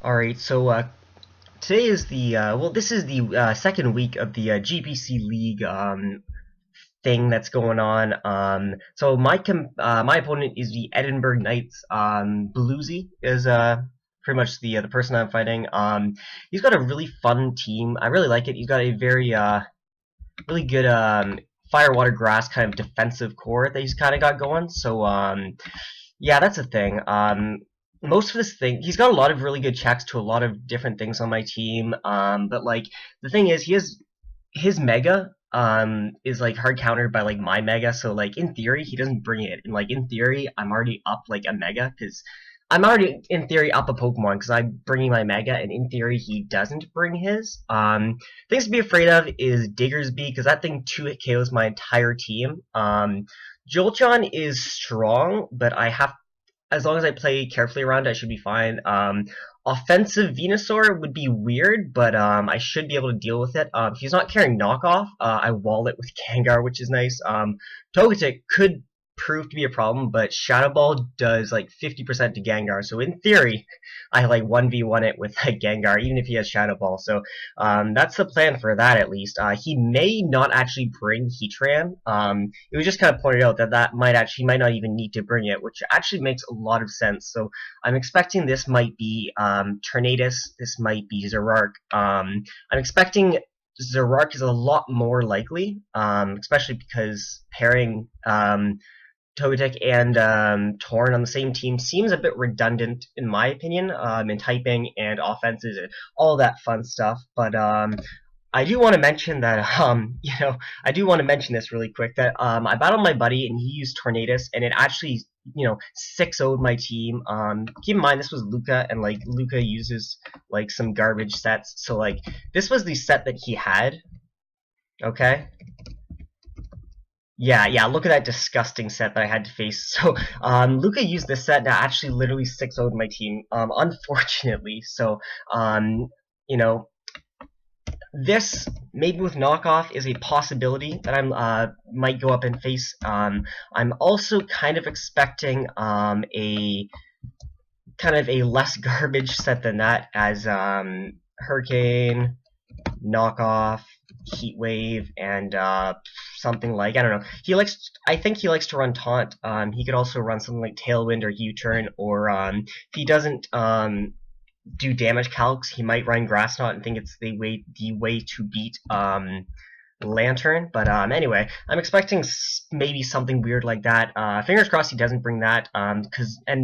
Alright, so today is this is the second week of the GPC League thing that's going on. So my opponent is the Edinburgh Knights. Belusi is pretty much the person I'm fighting. He's got a really fun team. I really like it. He's got a very really good fire, water, grass kind of defensive core that he's kind of got going. So yeah, that's the thing. Most of this thing, he's got a lot of really good checks to a lot of different things on my team. But like the thing is, his mega is like hard countered by like my mega. So like in theory, he doesn't bring it, and like in theory, I'm already up like a mega because I'm already in theory up a Pokemon because I'm bringing my mega, and in theory he doesn't bring his. Things to be afraid of is Diggersby because that thing 2-hit KOs my entire team. Jolteon is strong, but I have as long as I play carefully around, I should be fine. Offensive Venusaur would be weird, but I should be able to deal with it. If he's not carrying knockoff, I wall it with Gengar, which is nice. Togetic could prove to be a problem, but Shadow Ball does like 50% to Gengar, so in theory, I like 1v1 it with like Gengar, even if he has Shadow Ball. So that's the plan for that at least. He may not actually bring Heatran. It was just kind of pointed out that he might not even need to bring it, which actually makes a lot of sense. So I'm expecting this might be Tornadus, this might be Zoroark. I'm expecting Zoroark is a lot more likely, especially because pairing Togetic and Torn on the same team seems a bit redundant in my opinion, in typing and offenses and all that fun stuff. But I do want to mention that I do want to mention this really quick that I battled my buddy and he used Tornadus and it actually 6-0'd my team. Keep in mind this was Luca and like Luca uses like some garbage sets, so like this was the set that he had. Okay. Yeah, look at that disgusting set that I had to face. So, Luca used this set to actually literally 6-0'd my team, unfortunately. So, you know, this, maybe with knockoff, is a possibility that I'm, might go up and face. I'm also kind of expecting, a kind of a less garbage set than that, as, Hurricane, knockoff, heat wave, and something like I don't know. I think he likes to run taunt. He could also run something like tailwind or U-turn, or if he doesn't do damage calcs, he might run grass knot and think it's the way to beat Lantern. But anyway, I'm expecting maybe something weird like that. Fingers crossed he doesn't bring that. And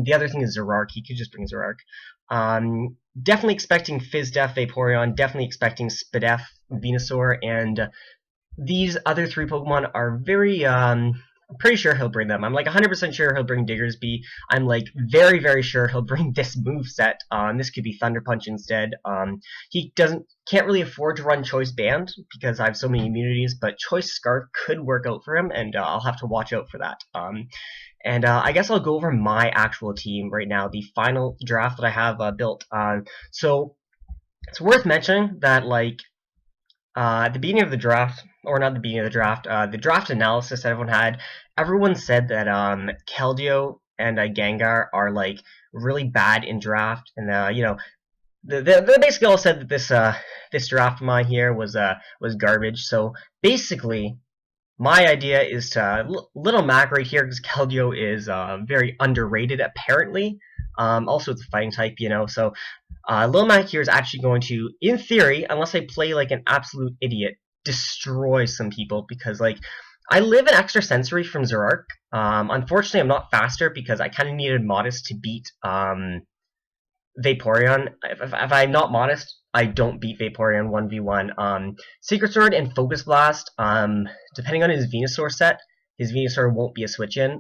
the other thing is Zoroark. He could just bring Zoroark. Definitely expecting Fizdef, Vaporeon, definitely expecting Spadef, Venusaur, and these other three Pokemon are very, I'm pretty sure he'll bring them. I'm like 100% sure he'll bring Diggersby. I'm like very, very sure he'll bring this moveset. This could be Thunder Punch instead. He can't really afford to run Choice Band because I have so many immunities, but Choice Scarf could work out for him, and I'll have to watch out for that. And I guess I'll go over my actual team right now, the final draft that I have built. So it's worth mentioning that, like, at the beginning of the draft, or not the beginning of the draft analysis that everyone said that Keldeo and Gengar are like really bad in draft, and they basically all said that this draft of mine here was garbage. So basically, my idea is to Little Mac right here because Keldeo is very underrated apparently. Also, it's a fighting type, So Little Mac here is actually going to, in theory, unless I play like an absolute idiot, destroy some people because like I live an extra sensory from Zoroark. Unfortunately, I'm not faster because I kind of needed Modest to beat Vaporeon. If I'm not Modest, I don't beat Vaporeon 1v1. Secret Sword and Focus Blast, depending on his Venusaur set, his Venusaur won't be a switch-in.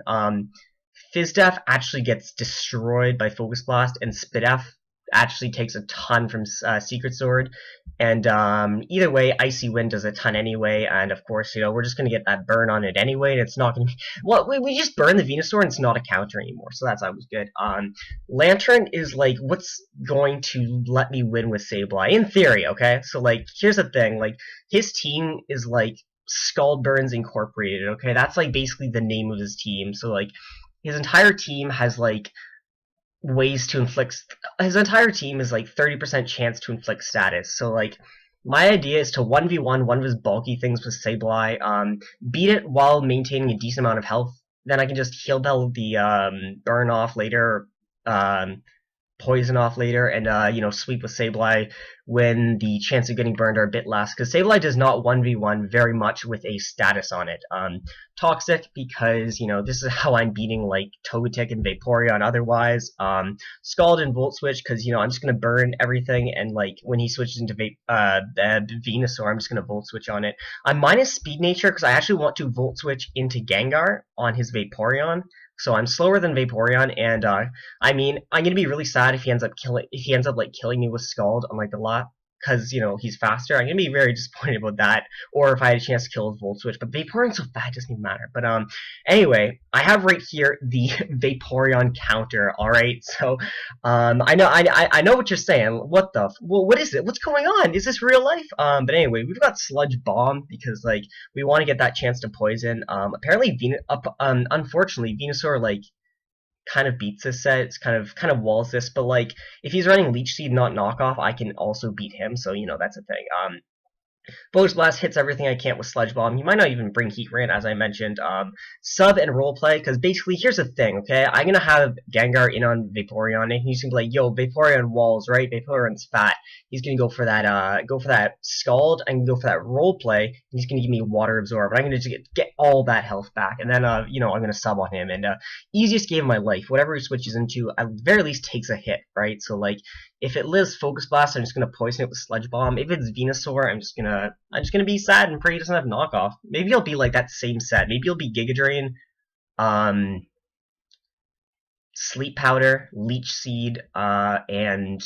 Fizdef actually gets destroyed by Focus Blast, and Spadef actually takes a ton from Secret Sword. And either way, Icy Wind does a ton anyway, and of course, we're just going to get that burn on it anyway, and it's not going to be... Well, we just burn the Venusaur, and it's not a counter anymore, so that's always good. Lantern is, like, what's going to let me win with Sableye, in theory, okay? So, like, here's the thing, like, his team is, like, Scald Burns Incorporated, okay? That's, like, basically the name of his team, so, like, his entire team has, like, ways to inflict. His entire team is like 30% chance to inflict status. So like, my idea is to 1v1 one of his bulky things with Sableye, beat it while maintaining a decent amount of health. Then I can just heal bell the burn off later, um, poison off later, and sweep with Sableye when the chance of getting burned are a bit less, because Sableye does not 1v1 very much with a status on it. Toxic, because this is how I'm beating like Togetic and Vaporeon otherwise. Scald and Volt Switch, because I'm just gonna burn everything, and like when he switches into Venusaur, I'm just gonna Volt Switch on it. I'm minus Speed Nature because I actually want to Volt Switch into Gengar on his Vaporeon. So I'm slower than Vaporeon, and I mean, I'm gonna be really sad if he ends up killing me with Scald on like the lot, because he's faster. I'm gonna be very disappointed about that. Or if I had a chance to kill with Volt Switch, but Vaporeon's so fat, it doesn't even matter. But anyway, I have right here the Vaporeon counter. All right, so I know what you're saying. What is it? What's going on? Is this real life? But anyway, we've got Sludge Bomb because like we want to get that chance to poison. Apparently, unfortunately, Venusaur like kind of beats this set. It's kind of walls this, but like if he's running Leech Seed, not Knockoff, I can also beat him. So that's a thing. Foliage Blast hits everything I can't with Sludge Bomb. He might not even bring Heat Ray, as I mentioned. Sub and Roleplay, because basically, here's the thing, okay? I'm going to have Gengar in on Vaporeon, and he's going to be like, yo, Vaporeon walls, right? Vaporeon's fat. He's going to go for that Scald, and go for that Roleplay. He's going to give me Water Absorb, and I'm going to just get all that health back, and then, I'm going to sub on him, and easiest game of my life. Whatever he switches into, at the very least, takes a hit, right? So, like, if it lives Focus Blast, I'm just gonna poison it with Sludge Bomb. If it's Venusaur, I'm just gonna be sad and pray he doesn't have knockoff. Maybe he'll be like that same set. Maybe he'll be Giga Drain, Sleep Powder, Leech Seed, and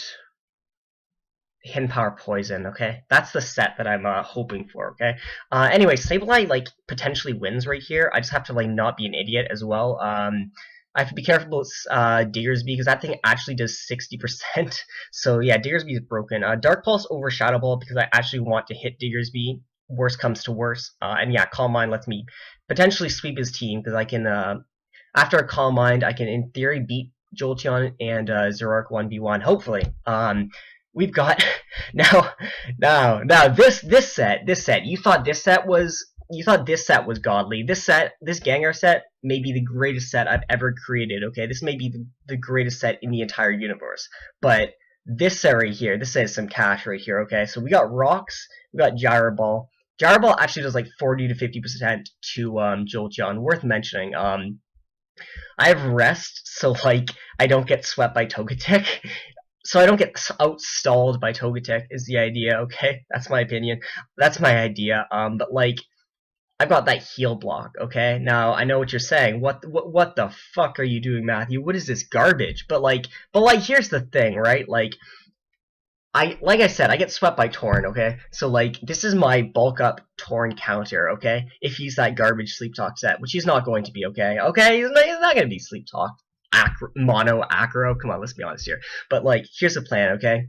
Hidden Power Poison. Okay, that's the set that I'm hoping for. Okay. Anyway, Sableye like potentially wins right here. I just have to like not be an idiot as well. I have to be careful about Diggersby because that thing actually does 60%. So yeah, Diggersby is broken. Dark Pulse over Shadow Ball because I actually want to hit Diggersby. Worst comes to worst. And yeah, Calm Mind lets me potentially sweep his team because I can, after a Calm Mind, I can in theory beat Jolteon and Zoroark 1v1. Hopefully. We've got now this set. You thought this set was godly. This Gengar set may be the greatest set I've ever created, okay? This may be the greatest set in the entire universe. But this set right here, this set is some cash right here, okay? So we got Rocks, we got Gyro Ball. Gyro Ball actually does like 40 to 50% to Jolteon, worth mentioning. I have Rest, so like I don't get swept by Togetic. So I don't get outstalled by Togetic is the idea, okay? That's my opinion. That's my idea. But like I've got that heal block, okay? Now, I know what you're saying. What the fuck are you doing, Matthew? What is this garbage? But here's the thing, right? Like I said, I get swept by Torn, okay? So, like, this is my bulk up Torn counter, okay? If he's that garbage Sleep Talk set, which he's not going to be, okay? Okay, he's not going to be Sleep Talk. Mono, Acro, come on, let's be honest here. But, like, here's the plan, okay?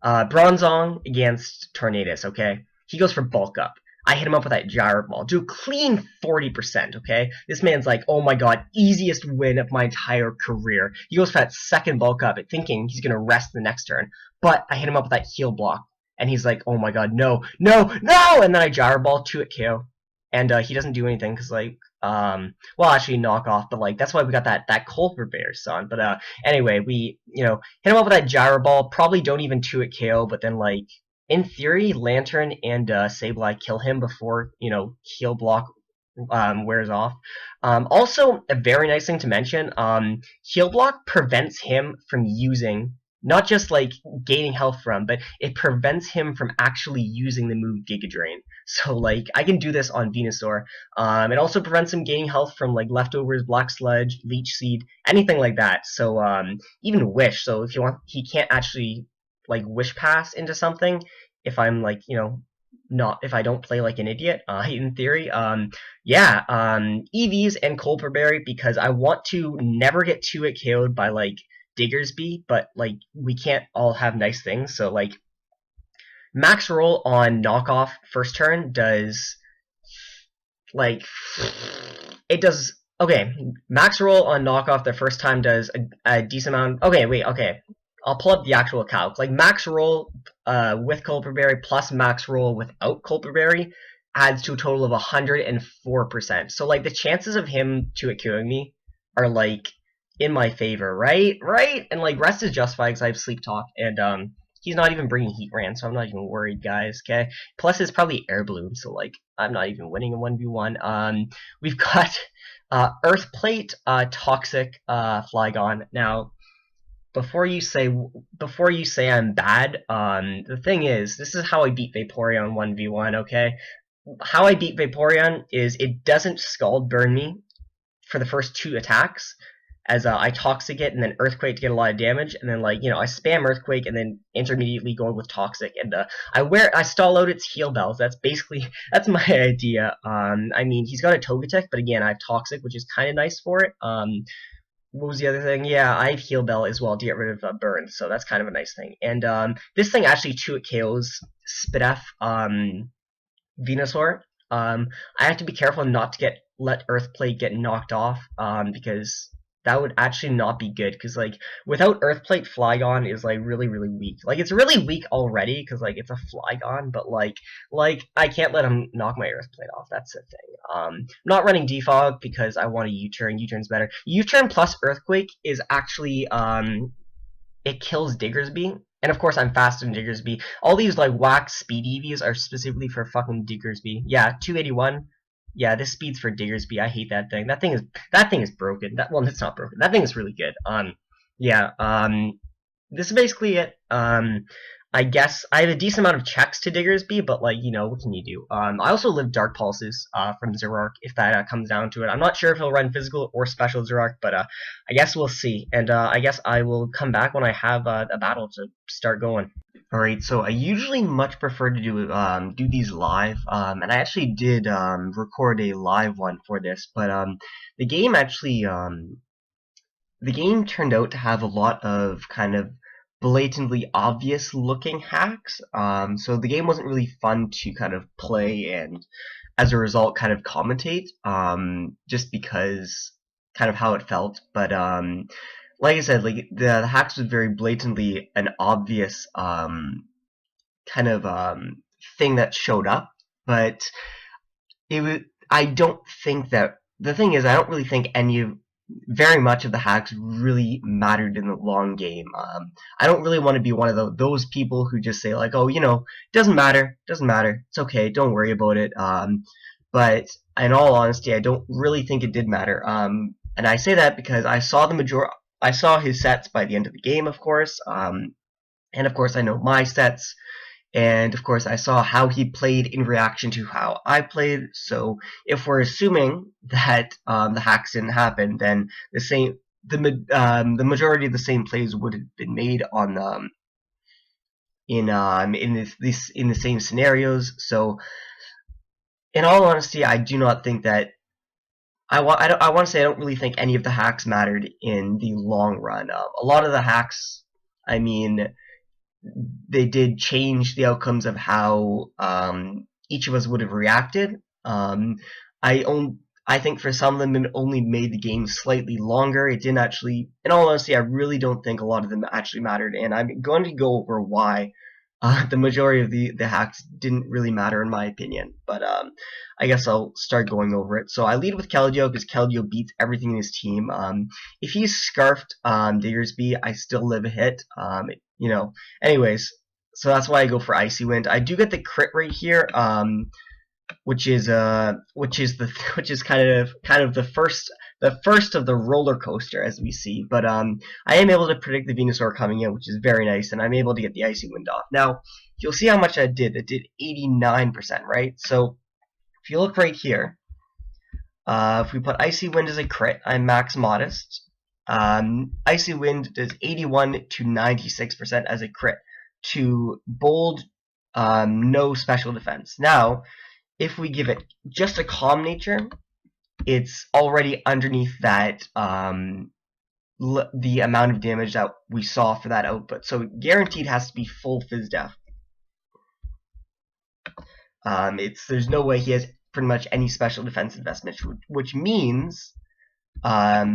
Bronzong against Tornadus, okay? He goes for bulk up. I hit him up with that Gyro Ball. Do a clean 40%, okay? This man's like, oh my god, easiest win of my entire career. He goes for that second bulk up, thinking he's going to rest the next turn. But I hit him up with that heal block. And he's like, oh my god, no! And then I Gyro Ball 2 at KO. And he doesn't do anything because, like, well, actually, knock off, but, like, that's why we got that Culver Bear, son. But, anyway, we, hit him up with that Gyro Ball. Probably don't even 2 at KO, but then, like, in theory, Lantern and Sableye kill him before, heal block wears off. Also, a very nice thing to mention, heal block prevents him from using, not just like gaining health from, but it prevents him from actually using the move Giga Drain. So like I can do this on Venusaur. It also prevents him gaining health from like leftovers, Black Sludge, Leech Seed, anything like that. So even Wish. So if you want, he can't actually like Wish Pass into something if I'm like not if I don't play like an idiot. In theory, yeah, EVs and Colperberry because I want to never get 2 hit KO'd by like Diggersby, but like we can't all have nice things. So like max roll on knockoff first turn does like it does Okay, max roll on knockoff the first time does a decent amount. Okay, wait, okay. I'll pull up the actual calc. Like max roll with Culperberry plus max roll without Culperberry adds to a total of 104%. So like the chances of him 2 killing me are like in my favor, right? Right? And like rest is justified because I have sleep talk and he's not even bringing heat ran, so I'm not even worried, guys. Okay. Plus it's probably air balloon, so like I'm not even winning a 1v1. We've got Earthplate, Toxic, Flygon. Now, before you say I'm bad, the thing is, this is how I beat Vaporeon 1v1. Okay, how I beat Vaporeon is it doesn't Scald Burn me for the first 2 attacks, as I Toxic it and then Earthquake to get a lot of damage, and then like I spam Earthquake and then intermediately go with Toxic, and I stall out its heal bells. That's my idea. I mean he's got a Togetic, but again I have Toxic, which is kind of nice for it. What was the other thing? Yeah, I have Heal Bell as well to get rid of burn, so that's kind of a nice thing. And this thing actually 2 KOs Spidef Venusaur. I have to be careful not to let Earthplate get knocked off, because that would actually not be good. Because like without Earthplate, Flygon is like really really weak. Like it's really weak already because like it's a Flygon, but like I can't let him knock my Earthplate off. That's the thing. I'm not running Defog because I want a U-turn. U-turn's better. U-turn plus Earthquake is actually it kills Diggersby. And of course, I'm faster than Diggersby. All these like whack speed EVs are specifically for fucking Diggersby. Yeah, 281. Yeah, this speed's for Diggersby. I hate that thing. That thing is broken. Well, it's not broken. That thing is really good. Yeah. This is basically it. I guess I have a decent amount of checks to Diggersby, but like what can you do? I also live Dark Pulses from Zerark if that comes down to it. I'm not sure if he'll run physical or special Zerark, but I guess we'll see. And I guess I will come back when I have a battle to start going. All right, so I usually much prefer to do these live, and I actually did record a live one for this, but the game actually the game turned out to have a lot of kind of blatantly obvious looking hacks. So the game wasn't really fun to kind of play and as a result kind of commentate, just because kind of how it felt. But like I said, like the hacks was very blatantly an obvious kind of thing that showed up, but it was. I don't think that the thing is I don't really think any of very much of the hacks really mattered in the long game. I don't really want to be one of those people who just say like, oh, doesn't matter, it's okay, don't worry about it. But in all honesty, I don't really think it did matter. And I say that because I saw his sets by the end of the game, of course. And of course, I know my sets. And of course, I saw how he played in reaction to how I played. So if we're assuming that the hacks didn't happen, then the majority of the same plays would have been made on in the same scenarios. So in all honesty, I do not think that I want to say I don't really think any of the hacks mattered in the long run. A lot of the hacks, I mean, they did change the outcomes of how each of us would have reacted. I I think for some of them it only made the game slightly longer. It didn't actually, in all honesty, I really don't think a lot of them actually mattered, and I'm going to go over why the majority of the hacks didn't really matter in my opinion. But I guess I'll start going over it. So I lead with Keldeo because Keldeo beats everything in his team. If he's scarfed Diggersby, I still live a hit. Anyways, so that's why I go for Icy Wind. I do get the crit right here, which is kind of the first of the roller coaster as we see. But I am able to predict the Venusaur coming in, which is very nice, and I'm able to get the Icy Wind off. Now you'll see how much I did. It did 89%, right? So if you look right here, if we put Icy Wind as a crit, I'm max modest. Icy Wind does 81 to 96% as a crit to bold, no special defense. Now, if we give it just a calm nature, it's already underneath that the amount of damage that we saw for that output. So guaranteed has to be full Fizz Def. There's no way he has pretty much any special defense investment, which means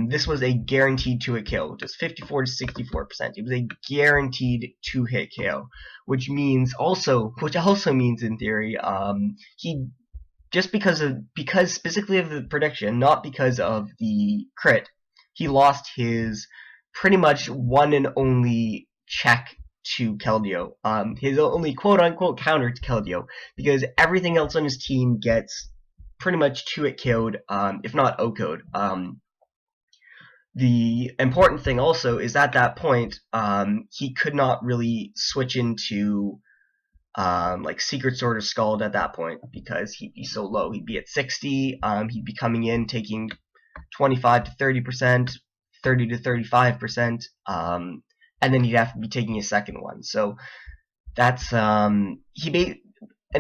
this was a guaranteed 2-hit KO, just 54 to 64%. It was a guaranteed 2-hit KO, which also means in theory, he just because specifically of the prediction, not because of the crit, he lost his pretty much one and only check to Keldeo, his only quote-unquote counter to Keldeo, because everything else on his team gets pretty much 2-hit KO'd, if not O-code. The important thing also is at that point, he could not really switch into like Secret Sword or Scald at that point because he'd be so low. He'd be at 60, he'd be coming in taking 25 to 30%, 30 to 35%, and then he'd have to be taking a second one. So that's in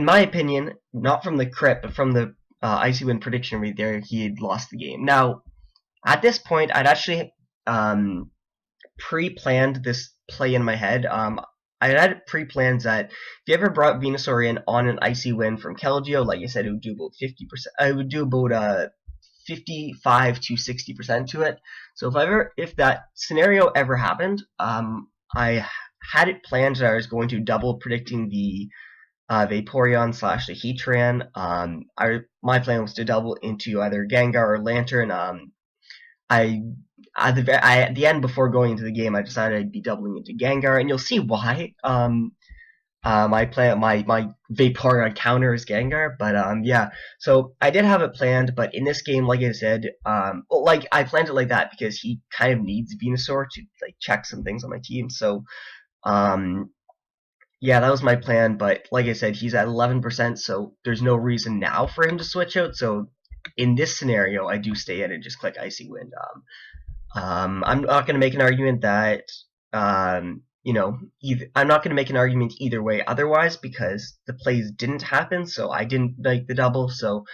my opinion, not from the crit, but from the Icy Wind prediction read there, he had lost the game. Now, at this point, I'd actually pre-planned this play in my head. I had pre-plans that if you ever brought Venusaur in on an Icy Wind from Keldeo, like I said, it would do about 50%. I would do about 55 to 60% to it. So if that scenario ever happened, I had it planned that I was going to double predicting the Vaporeon / the Heatran. My plan was to double into either Gengar or Lantern. At the end, before going into the game, I decided I'd be doubling into Gengar, and you'll see why. My Vaporeon counter is Gengar, but yeah. So I did have it planned, but in this game, like I said, I planned it like that because he kind of needs Venusaur to like check some things on my team. So, yeah, that was my plan. But like I said, he's at 11%, so there's no reason now for him to switch out. So in this scenario, I do stay in and just click Icy Wind. I'm not going to make an argument that, I'm not going to make an argument either way otherwise because the plays didn't happen, so I didn't like the double. So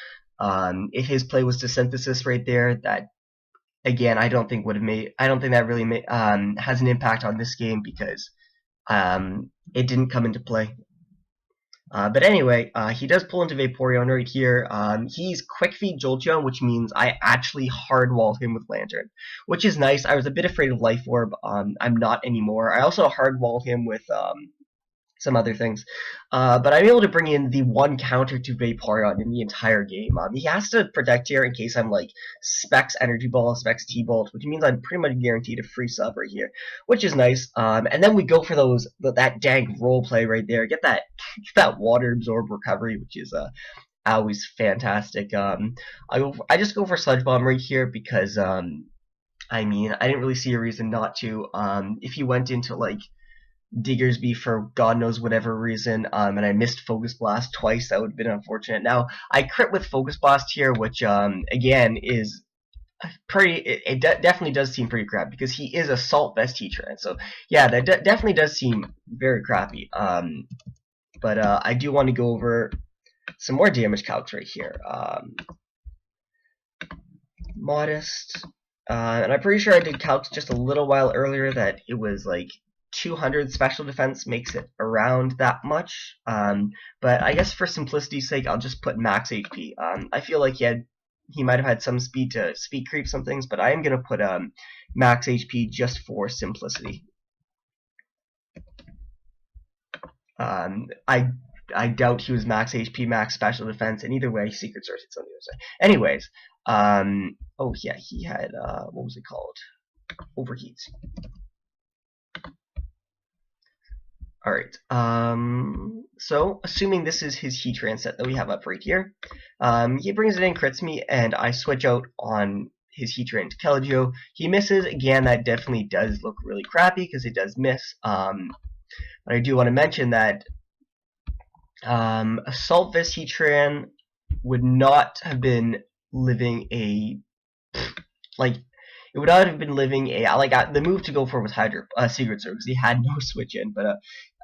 if his play was to Synthesis right there, that, again, I don't think that really has an impact on this game because it didn't come into play. But anyway, he does pull into Vaporeon right here. He's Quick Feed Jolteon, which means I actually hardwalled him with Lantern, which is nice. I was a bit afraid of Life Orb. I'm not anymore. I also hardwalled him with some other things. But I'm able to bring in the one counter to Vaporeon in the entire game. He has to protect here in case I'm like Specs Energy Ball, Specs T-Bolt, which means I'm pretty much guaranteed a free sub right here, which is nice. And then we go for that dang role play right there. Get that Water Absorb recovery, which is always fantastic. I just go for Sludge Bomb right here because I didn't really see a reason not to. If he went into like Diggersby for God knows whatever reason, and I missed Focus Blast twice, that would have been unfortunate. Now, I crit with Focus Blast here, which, again, is it definitely does seem pretty crappy, because he is a Salt Vest Heatran, so, yeah, that definitely does seem very crappy, but I do want to go over some more damage calcs right here. Modest, and I'm pretty sure I did calcs just a little while earlier that it was, like, 200 special defense makes it around that much, but I guess for simplicity's sake, I'll just put max HP. I feel like he might have had some speed creep some things, but I am going to put max HP just for simplicity. I doubt he was max HP, max special defense, and either way, Secret Source hits on the other side. Anyways, oh yeah, he had, what was it called? Overheat. Alright, so assuming this is his Heatran set that we have up right here, he brings it in, crits me, and I switch out on his Heatran to Keldeo. He misses, again, that definitely does look really crappy because it does miss, but I do want to mention that Assault Vest Heatran would not have been living a, it would not have been living the move to go for was Secret Sword because he had no switch in, but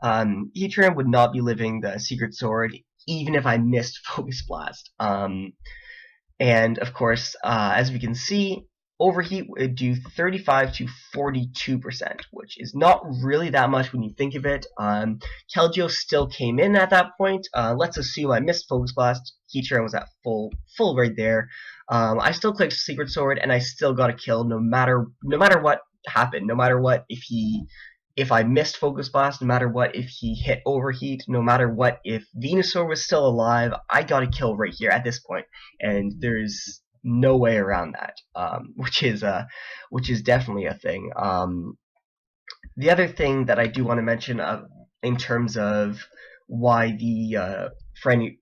Heatran would not be living the Secret Sword even if I missed Focus Blast. And of course, as we can see, overheat would do 35 to 42%, which is not really that much when you think of it. Keldeo still came in at that point. Let's assume I missed Focus Blast. Heatran was at full right there. I still clicked Secret Sword, and I still got a kill no matter what happened. No matter what, if I missed Focus Blast, no matter what, if he hit Overheat, no matter what, if Venusaur was still alive, I got a kill right here at this point, and there's no way around that, which is definitely a thing. The other thing that I do want to mention in terms of why the for any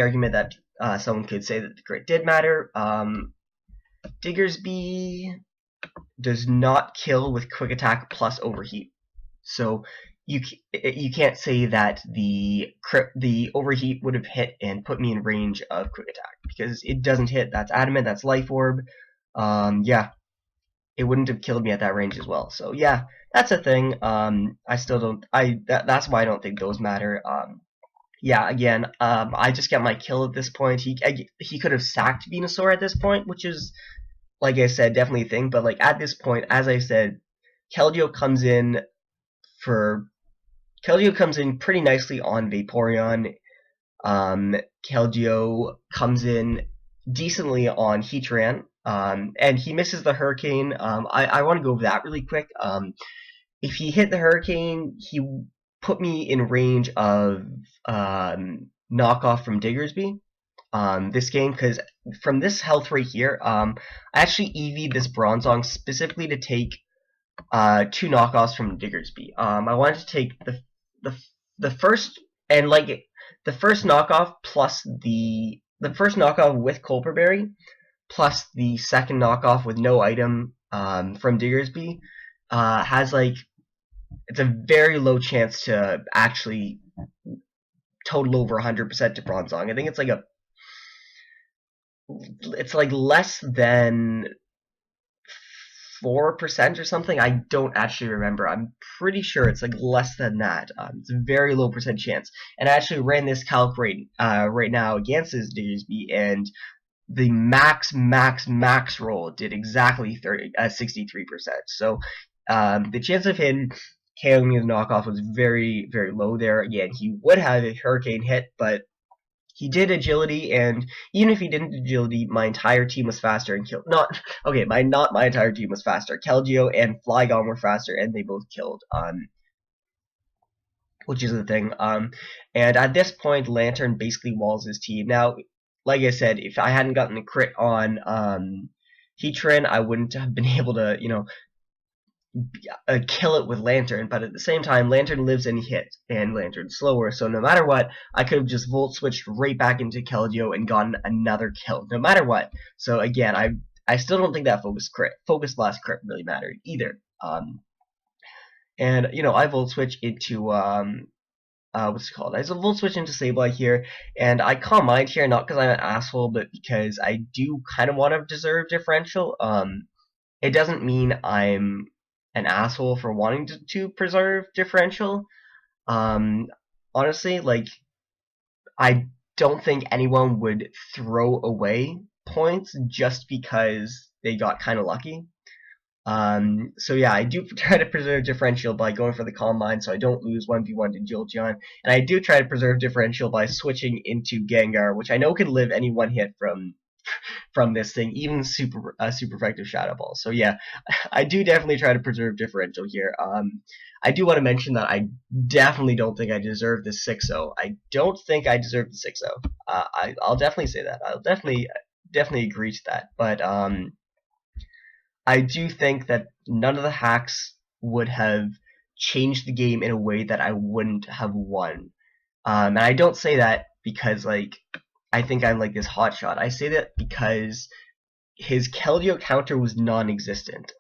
argument that someone could say that the crit did matter, Diggersby does not kill with Quick Attack plus Overheat. So you can't say that the Overheat would have hit and put me in range of Quick Attack, because it doesn't hit. That's Adamant, that's Life Orb. Yeah, it wouldn't have killed me at that range as well. So yeah, that's a thing. I still don't. That's why I don't think those matter. Yeah, again, I just got my kill at this point. He could have sacked Venusaur at this point, which is, like I said, definitely a thing. But like at this point, as I said, Keldeo comes in pretty nicely on Vaporeon. Keldeo comes in decently on Heatran, and he misses the Hurricane. I want to go over that really quick. If he hit the Hurricane, he put me in range of knockoff from Diggersby this game, because from this health right here, I actually EV'd this Bronzong specifically to take 2 knockoffs from Diggersby. I wanted to take the first, and like the first knockoff plus the first knockoff with Culperberry plus the second knockoff with no item from Diggersby has like, it's a very low chance to actually total over 100% to Bronzong. I think it's like less than 4% or something. I don't actually remember. I'm pretty sure it's like less than that. It's a very low percent chance. And I actually ran this calc right now against this Diggersby, and the max roll did exactly 63%. So the chance of him KOing me with knockoff was very low there. Again, he would have a Hurricane hit, but he did agility, and even if he didn't agility, my entire team was faster and killed. Not my entire team was faster. Keldeo and Flygon were faster, and they both killed. Which is the thing. And at this point, Lantern basically walls his team. Now, like I said, if I hadn't gotten a crit on Heatran, I wouldn't have been able to, kill it with Lantern, but at the same time, Lantern lives and hits, and Lantern's slower, so no matter what, I could have just Volt Switched right back into Keldeo and gotten another kill, no matter what. So again, I still don't think that Focus Blast crit really mattered either. And I Volt Switch into what's it called? I Volt Switch into Sableye here, and I Calm Mind here, not because I'm an asshole, but because I do kind of want to deserve differential. It doesn't mean I'm an asshole for wanting to preserve differential. Honestly, like, I don't think anyone would throw away points just because they got kind of lucky. So yeah, I do try to preserve differential by going for the Calm Mind so I don't lose 1v1 to Jolteon, and I do try to preserve differential by switching into Gengar, which I know can live any one hit from this thing, even super effective Shadow Ball. So yeah, I do definitely try to preserve differential here. I do want to mention that I definitely don't think I deserve the 6-0. I don't think I deserve the 6-0. I'll definitely say that. I'll definitely agree to that. But I do think that none of the hacks would have changed the game in a way that I wouldn't have won. And I don't say that because like I think I'm like this hotshot. I say that because his Keldeo counter was non-existent.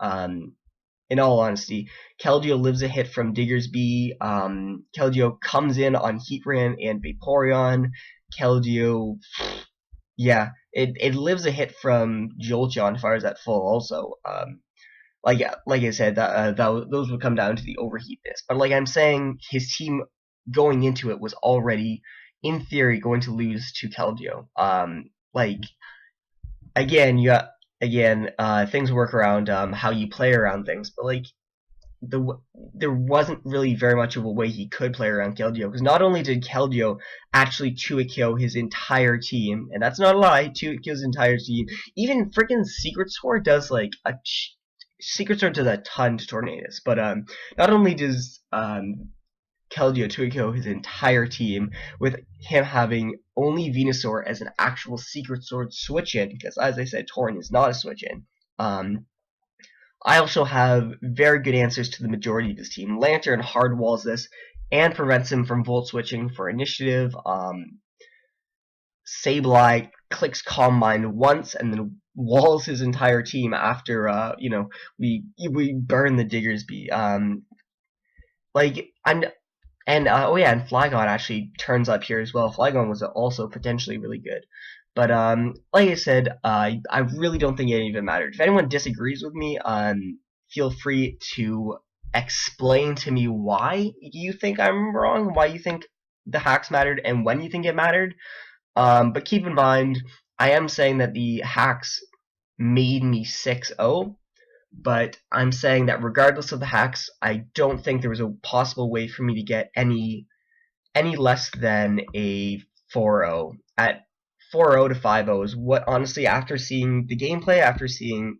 In all honesty, Keldeo lives a hit from Diggersby. Keldeo comes in on Heatran and Vaporeon. Keldeo, yeah, it lives a hit from Jolteon, fires at full also. Like I said, those would come down to the overheatness. But like I'm saying, his team going into it was already, in theory, going to lose to Keldeo. Like, again, again, things work around how you play around things, but like there wasn't really very much of a way he could play around Keldeo, because not only did Keldeo actually 2-KO his entire team, and that's not a lie, 2-KO his entire team, even freaking Secret Sword does like a Secret Sword does a ton to Tornadus, but not only does Keldeo 2-KO his entire team, with him having only Venusaur as an actual Secret Sword switch-in, because as I said, Torn is not a switch-in. I also have very good answers to the majority of his team. Lantern hard walls this and prevents him from volt switching for initiative. Sableye clicks Calm Mind once and then walls his entire team after we burn the Diggersby. Oh yeah, and Flygon actually turns up here as well. Flygon was also potentially really good. But like I said, I really don't think any of it mattered. If anyone disagrees with me, feel free to explain to me why you think I'm wrong, why you think the hacks mattered, and when you think it mattered. But keep in mind, I am saying that the hacks made me 6-0, but I'm saying that regardless of the hacks, I don't think there was a possible way for me to get any less than a 4-0. At 4-0 to 5-0 is what, honestly, after seeing the gameplay, after seeing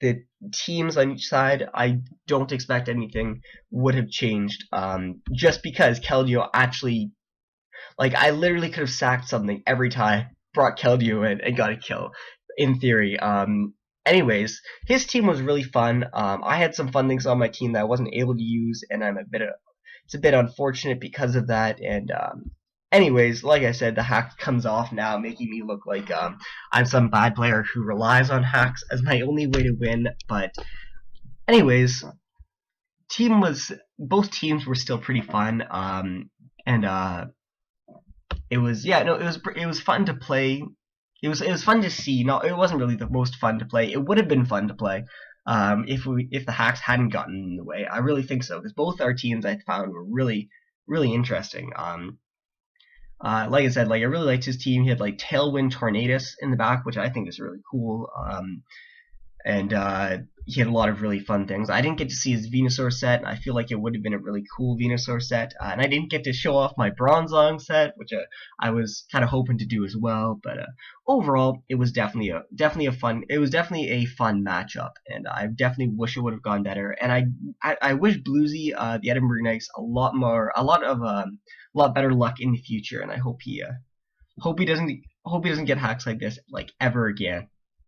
the teams on each side, I don't expect anything would have changed. Just because Keldeo actually, like, I literally could have sacked something every time, brought Keldeo in, and got a kill, in theory. Anyways, his team was really fun. I had some fun things on my team that I wasn't able to use, and it's a bit unfortunate because of that. And anyways, like I said, the hack comes off now, making me look like I'm some bad player who relies on hacks as my only way to win. But anyways, both teams were still pretty fun. And it was fun to play. It was fun to see. No, it wasn't really the most fun to play. It would have been fun to play if the hacks hadn't gotten in the way. I really think so, because both our teams I found were really interesting. Like I said, like I really liked his team. He had like Tailwind Tornadus in the back, which I think is really cool. And he had a lot of really fun things. I didn't get to see his Venusaur set. I feel like it would have been a really cool Venusaur set. And I didn't get to show off my Bronzong set, which I was kind of hoping to do as well. But overall, it was definitely a fun matchup, and I definitely wish it would have gone better. And I wish Bluesy, the Edinburgh Knights, a lot better luck in the future. And I hope he doesn't get hacks like this like ever again.